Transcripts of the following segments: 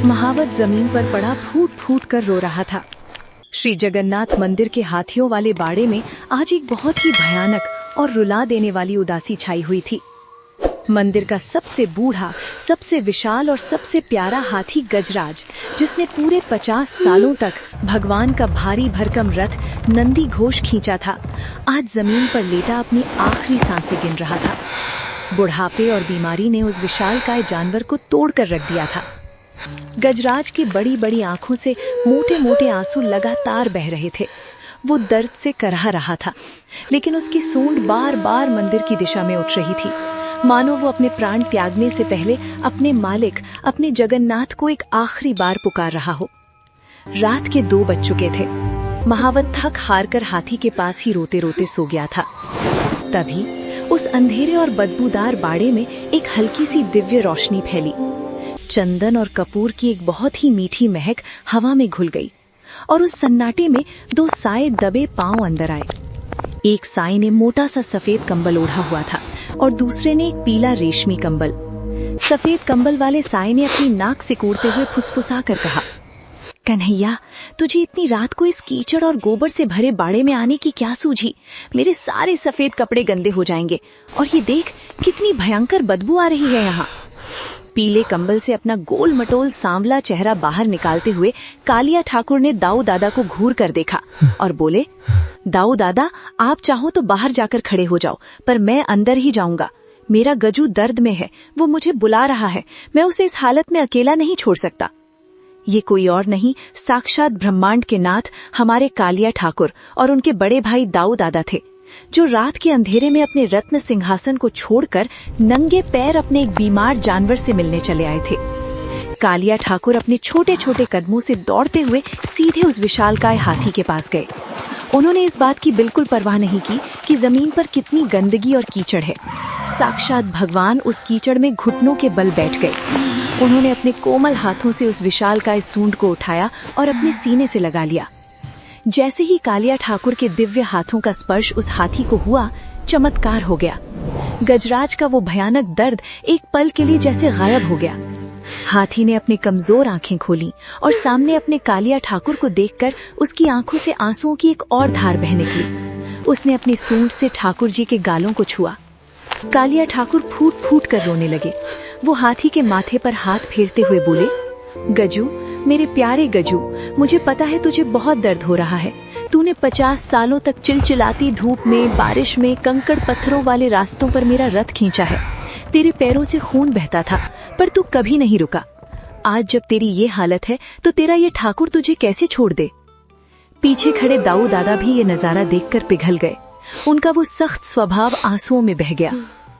महावत जमीन पर पड़ा फूट फूट कर रो रहा था। श्री जगन्नाथ मंदिर के हाथियों वाले बाड़े में आज एक बहुत ही भयानक और रुला देने वाली उदासी छाई हुई थी। मंदिर का सबसे बूढ़ा, सबसे विशाल और सबसे प्यारा हाथी गजराज, जिसने पूरे 50 सालों तक भगवान का भारी भरकम रथ नंदी घोष खींचा था, आज जमीन पर लेटा अपनी आखिरी सांसें गिन रहा था। बुढ़ापे और बीमारी ने उस विशालकाय जानवर को तोड़कर रख दिया था। गजराज की बड़ी बड़ी आंखों से मोटे मोटे आंसू लगातार बह रहे थे। वो दर्द से कराह रहा था, लेकिन उसकी सूंड बार बार मंदिर की दिशा में उठ रही थी, मानो वो अपने प्राण त्यागने से पहले अपने मालिक, अपने जगन्नाथ को एक आखिरी बार पुकार रहा हो। रात के 2 बज चुके थे। महावत थक हार कर हाथी के पास ही रोते रोते सो गया था। तभी उस अंधेरे और बदबूदार बाड़े में एक हल्की सी दिव्य रोशनी फैली। चंदन और कपूर की एक बहुत ही मीठी महक हवा में घुल गई और उस सन्नाटे में 2 साए दबे पांव अंदर आए। एक साए ने मोटा सा सफेद कंबल ओढ़ा हुआ था और दूसरे ने एक पीला रेशमी कंबल। सफेद कंबल वाले साए ने अपनी नाक सिकोड़ते हुए फुसफुसा कर कहा, कन्हैया, तुझे इतनी रात को इस कीचड़ और गोबर से भरे बाड़े में आने की क्या सूझी? मेरे सारे सफेद कपड़े गंदे हो जाएंगे, और ये देख कितनी भयंकर बदबू आ रही है यहाँ। पीले कंबल से अपना गोल मटोल सांवला चेहरा बाहर निकालते हुए कालिया ठाकुर ने दाऊ दादा को घूर कर देखा और बोले, दाऊ दादा, आप चाहो तो बाहर जाकर खड़े हो जाओ, पर मैं अंदर ही जाऊंगा। मेरा गजू दर्द में है, वो मुझे बुला रहा है, मैं उसे इस हालत में अकेला नहीं छोड़ सकता। ये कोई और नहीं, साक्षात ब्रह्मांड के नाथ हमारे कालिया ठाकुर और उनके बड़े भाई दाऊ दादा थे, जो रात के अंधेरे में अपने रत्न सिंहासन को छोड़कर नंगे पैर अपने एक बीमार जानवर से मिलने चले आए थे। कालिया ठाकुर अपने छोटे छोटे कदमों से दौड़ते हुए सीधे उस विशालकाय हाथी के पास गए। उन्होंने इस बात की बिल्कुल परवाह नहीं की कि जमीन पर कितनी गंदगी और कीचड़ है। साक्षात भगवान उस कीचड़ में घुटनों के बल बैठ गए। उन्होंने अपने कोमल हाथों से उस विशालकाय सूंड को उठाया और अपने सीने से लगा लिया। जैसे ही कालिया ठाकुर के दिव्य हाथों का स्पर्श उस हाथी को हुआ, चमत्कार हो गया। गजराज का वो भयानक दर्द एक पल के लिए जैसे गायब हो गया। हाथी ने अपनी कमजोर आंखें खोली और सामने अपने कालिया ठाकुर को देखकर उसकी आंखों से आंसुओं की एक और धार बह निकली। उसने अपनी सूंड से ठाकुर जी के गालों को छुआ। कालिया ठाकुर फूट फूट कर रोने लगे। वो हाथी के माथे पर हाथ फेरते हुए बोले, गजू, मेरे प्यारे गजू, मुझे पता है तुझे बहुत दर्द हो रहा है। तूने 50 सालों तक चिलचिलाती धूप में, बारिश में, कंकड़ पत्थरों वाले रास्तों पर मेरा रथ खींचा है। तेरे पैरों से खून बहता था, पर तू कभी नहीं रुका। आज जब तेरी ये हालत है, तो तेरा ये ठाकुर तुझे कैसे छोड़ दे? पीछे खड़े दाऊ दादा भी ये नजारा देखकर पिघल गए। उनका वो सख्त स्वभाव आंसुओं में बह गया।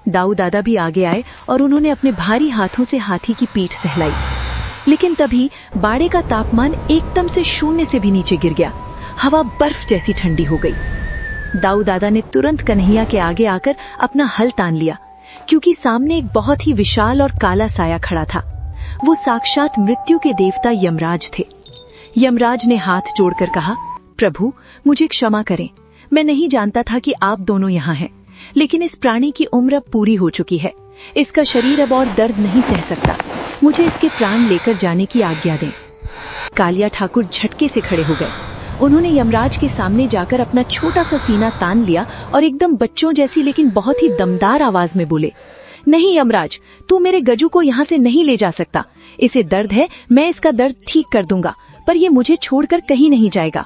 दाऊ दादा भी आगे आए और उन्होंने अपने भारी हाथों से हाथी की पीठ सहलाई। लेकिन तभी बाड़े का तापमान एकदम से 0 से भी नीचे गिर गया। हवा बर्फ जैसी ठंडी हो गई। दाऊ दादा ने तुरंत कन्हैया के आगे आकर अपना हल तान लिया, क्योंकि सामने एक बहुत ही विशाल और काला साया खड़ा था। वो साक्षात मृत्यु के देवता यमराज थे। यमराज ने हाथ जोड़कर कहा, प्रभु, मुझे क्षमा करें। मैं नहीं जानता था कि आप दोनों यहाँ हैं, लेकिन इस प्राणी की उम्र अब पूरी हो चुकी है। इसका शरीर अब और दर्द नहीं सह सकता। मुझे इसके प्राण लेकर जाने की आज्ञा दें। कालिया ठाकुर झटके से खड़े हो गए। उन्होंने यमराज के सामने जाकर अपना छोटा सा सीना तान लिया और एकदम बच्चों जैसी लेकिन बहुत ही दमदार आवाज में बोले, नहीं यमराज, तू मेरे गजू को यहाँ से नहीं ले जा सकता। इसे दर्द है, मैं इसका दर्द ठीक कर दूंगा, पर ये मुझे छोड़कर कहीं नहीं जाएगा।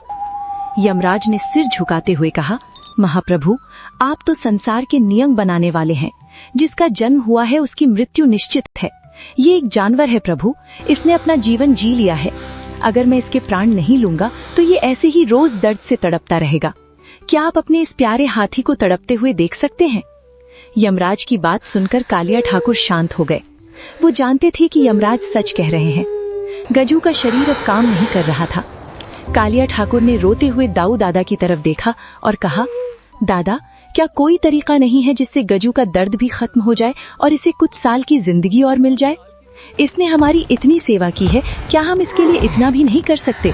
यमराज ने सिर झुकाते हुए कहा, महाप्रभु, आप तो संसार के नियम बनाने वाले हैं। जिसका जन्म हुआ है उसकी मृत्यु निश्चित है। ये एक जानवर है प्रभु, इसने अपना जीवन जी लिया है। अगर मैं इसके प्राण नहीं लूंगा तो ये ऐसे ही रोज दर्द से तड़पता रहेगा। क्या आप अपने इस प्यारे हाथी को तड़पते हुए देख सकते हैं? यमराज की बात सुनकर कालिया ठाकुर शांत हो गए। वो जानते थे कि यमराज सच कह रहे हैं। गजू का शरीर अब काम नहीं कर रहा था। कालिया ठाकुर ने रोते हुए दाऊ दादा की तरफ देखा और कहा, दादा, क्या कोई तरीका नहीं है जिससे गजू का दर्द भी खत्म हो जाए और इसे कुछ साल की जिंदगी और मिल जाए? इसने हमारी इतनी सेवा की है, क्या हम इसके लिए इतना भी नहीं कर सकते?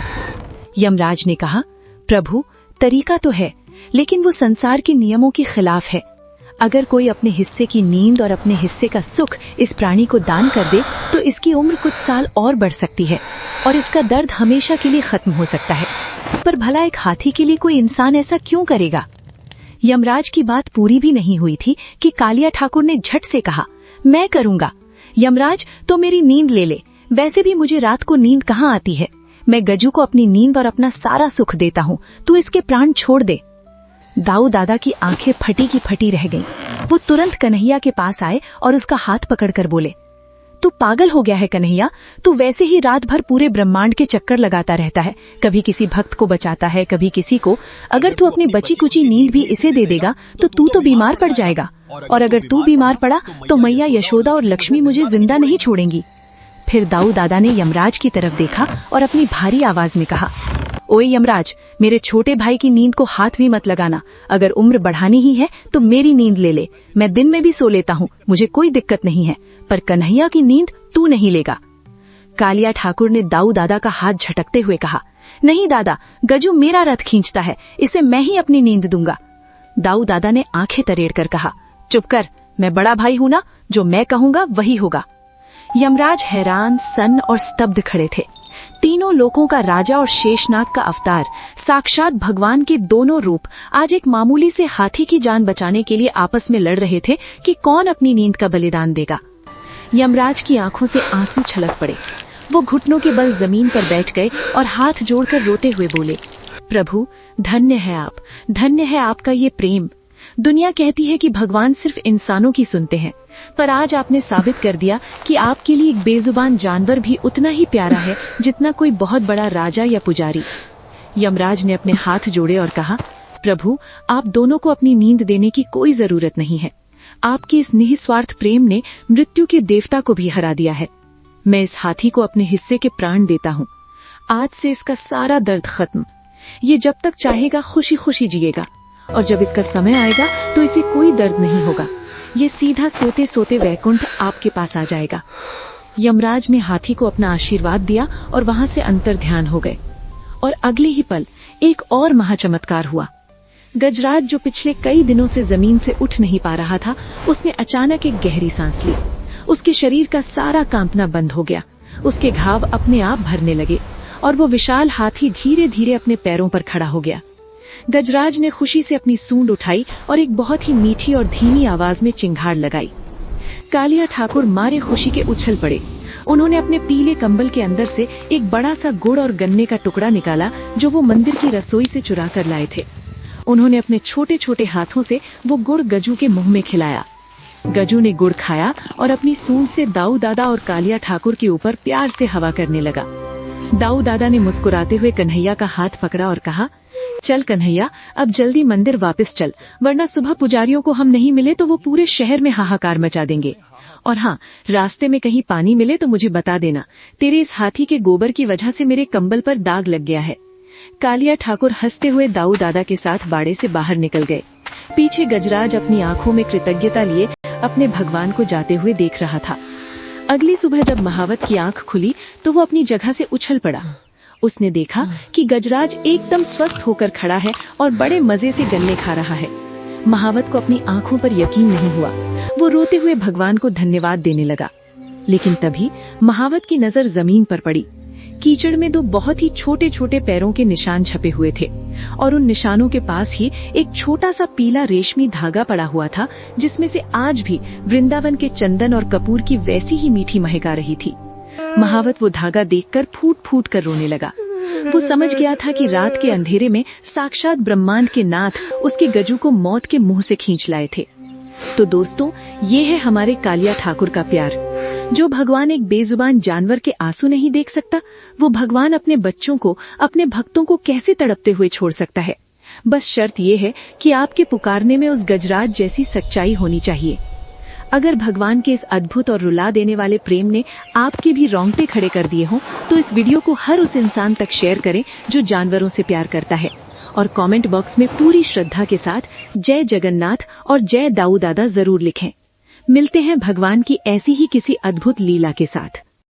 यमराज ने कहा, प्रभु, तरीका तो है, लेकिन वो संसार के नियमों के खिलाफ है। अगर कोई अपने हिस्से की नींद और अपने हिस्से का सुख इस प्राणी को दान कर दे तो इसकी उम्र कुछ साल और बढ़ सकती है और इसका दर्द हमेशा के लिए खत्म हो सकता है। पर भला एक हाथी के लिए कोई इंसान ऐसा क्यों करेगा? यमराज की बात पूरी भी नहीं हुई थी कि कालिया ठाकुर ने झट से कहा, मैं करूंगा। यमराज तो मेरी नींद ले ले, वैसे भी मुझे रात को नींद कहाँ आती है। मैं गजू को अपनी नींद और अपना सारा सुख देता हूँ, तू इसके प्राण छोड़ दे। दाऊ दादा की आंखें फटी की फटी रह गईं। वो तुरंत कन्हैया के पास आए और उसका हाथ पकड़कर बोले, तू पागल हो गया है कन्हैया, तू वैसे ही रात भर पूरे ब्रह्मांड के चक्कर लगाता रहता है, कभी किसी भक्त को बचाता है, कभी किसी को। अगर तू अपनी बची कुची नींद भी इसे दे देगा तो तू तो बीमार पड़ जाएगा, और अगर तू बीमार पड़ा तो मैया यशोदा और लक्ष्मी मुझे जिंदा नहीं छोड़ेंगी। फिर दाऊ दादा ने यमराज की तरफ देखा और अपनी भारी आवाज में कहा, ओए यमराज, मेरे छोटे भाई की नींद को हाथ भी मत लगाना। अगर उम्र बढ़ानी ही है तो मेरी नींद ले ले, मैं दिन में भी सो लेता हूँ, मुझे कोई दिक्कत नहीं है, पर कन्हैया की नींद तू नहीं लेगा। कालिया ठाकुर ने दाऊ दादा का हाथ झटकते हुए कहा, नहीं दादा, गजू मेरा रथ खींचता है, इसे मैं ही अपनी नींद दूंगा। दाऊ दादा ने आंखें तरेड़ कर कहा, चुप कर, मैं बड़ा भाई हूं ना, जो मैं कहूंगा वही होगा। यमराज हैरान, सन्न और स्तब्ध खड़े थे। तीनों लोकों का राजा और शेषनाग का अवतार, साक्षात भगवान के दोनों रूप आज एक मामूली से हाथी की जान बचाने के लिए आपस में लड़ रहे थे कि कौन अपनी नींद का बलिदान देगा। यमराज की आंखों से आंसू छलक पड़े। वो घुटनों के बल जमीन पर बैठ गए और हाथ जोड़कर रोते हुए बोले, प्रभु, धन्य है आप, धन्य है आपका ये प्रेम। दुनिया कहती है कि भगवान सिर्फ इंसानों की सुनते हैं, पर आज आपने साबित कर दिया कि आपके लिए एक बेजुबान जानवर भी उतना ही प्यारा है जितना कोई बहुत बड़ा राजा या पुजारी। यमराज ने अपने हाथ जोड़े और कहा, प्रभु, आप दोनों को अपनी नींद देने की कोई जरूरत नहीं है। आपके इस निस्वार्थ प्रेम ने मृत्यु के देवता को भी हरा दिया है। मैं इस हाथी को अपने हिस्से के प्राण देता हूँ। आज से इसका सारा दर्द खत्म। ये जब तक चाहेगा खुशी खुशी जिएगा, और जब इसका समय आएगा तो इसे कोई दर्द नहीं होगा। ये सीधा सोते सोते वैकुंठ आपके पास आ जाएगा। यमराज ने हाथी को अपना आशीर्वाद दिया और वहां से अंतर्ध्यान हो गए। और अगले ही पल एक और महाचमत्कार हुआ। गजराज, जो पिछले कई दिनों से जमीन से उठ नहीं पा रहा था, उसने अचानक एक गहरी सांस ली। उसके शरीर का सारा कांपना बंद हो गया। उसके घाव अपने आप भरने लगे और वो विशाल हाथी धीरे धीरे अपने पैरों पर खड़ा हो गया। गजराज ने खुशी से अपनी सूंड उठाई और एक बहुत ही मीठी और धीमी आवाज में चिंगाड़ लगाई। कालिया ठाकुर मारे खुशी के उछल पड़े। उन्होंने अपने पीले कंबल के अंदर से एक बड़ा सा गुड़ और गन्ने का टुकड़ा निकाला जो वो मंदिर की रसोई से चुरा कर लाए थे। उन्होंने अपने छोटे छोटे हाथों से वो गुड़ गजू के मुंह में खिलाया। गजू ने गुड़ खाया और अपनी सूंड से दाऊ दादा और कालिया ठाकुर के ऊपर प्यार से हवा करने लगा। दाऊ दादा ने मुस्कुराते हुए कन्हैया का हाथ पकड़ा और कहा, चल कन्हैया, अब जल्दी मंदिर वापस चल, वरना सुबह पुजारियों को हम नहीं मिले तो वो पूरे शहर में हाहाकार मचा देंगे। और हाँ, रास्ते में कहीं पानी मिले तो मुझे बता देना, तेरे इस हाथी के गोबर की वजह से मेरे कंबल पर दाग लग गया है। कालिया ठाकुर हंसते हुए दाऊ दादा के साथ बाड़े से बाहर निकल गए। पीछे गजराज अपनी आंखों में कृतज्ञता लिए अपने भगवान को जाते हुए देख रहा था। अगली सुबह जब महावत की आंख खुली तो वो अपनी जगह से उछल पड़ा। उसने देखा कि गजराज एकदम स्वस्थ होकर खड़ा है और बड़े मजे से गन्ने खा रहा है। महावत को अपनी आंखों पर यकीन नहीं हुआ। वो रोते हुए भगवान को धन्यवाद देने लगा। लेकिन तभी महावत की नजर जमीन पर पड़ी। कीचड़ में दो बहुत ही छोटे छोटे पैरों के निशान छपे हुए थे और उन निशानों के पास ही एक छोटा सा पीला रेशमी धागा पड़ा हुआ था, जिसमें से आज भी वृंदावन के चंदन और कपूर की वैसी ही मीठी महक आ रही थी। महावत वो धागा देखकर फूट फूट कर रोने लगा। वो समझ गया था कि रात के अंधेरे में साक्षात ब्रह्मांड के नाथ उसके गजू को मौत के मुंह से खींच लाए थे। तो दोस्तों, ये है हमारे कालिया ठाकुर का प्यार। जो भगवान एक बेजुबान जानवर के आंसू नहीं देख सकता, वो भगवान अपने बच्चों को, अपने भक्तों को कैसे तड़पते हुए छोड़ सकता है। बस शर्त ये है कि आपके पुकारने में उस गजराज जैसी सच्चाई होनी चाहिए। अगर भगवान के इस अद्भुत और रुला देने वाले प्रेम ने आपके भी रोंगटे खड़े कर दिए हों, तो इस वीडियो को हर उस इंसान तक शेयर करें जो जानवरों से प्यार करता है, और कमेंट बॉक्स में पूरी श्रद्धा के साथ जय जगन्नाथ और जय दाऊ दादा जरूर लिखें। मिलते हैं भगवान की ऐसी ही किसी अद्भुत लीला के साथ।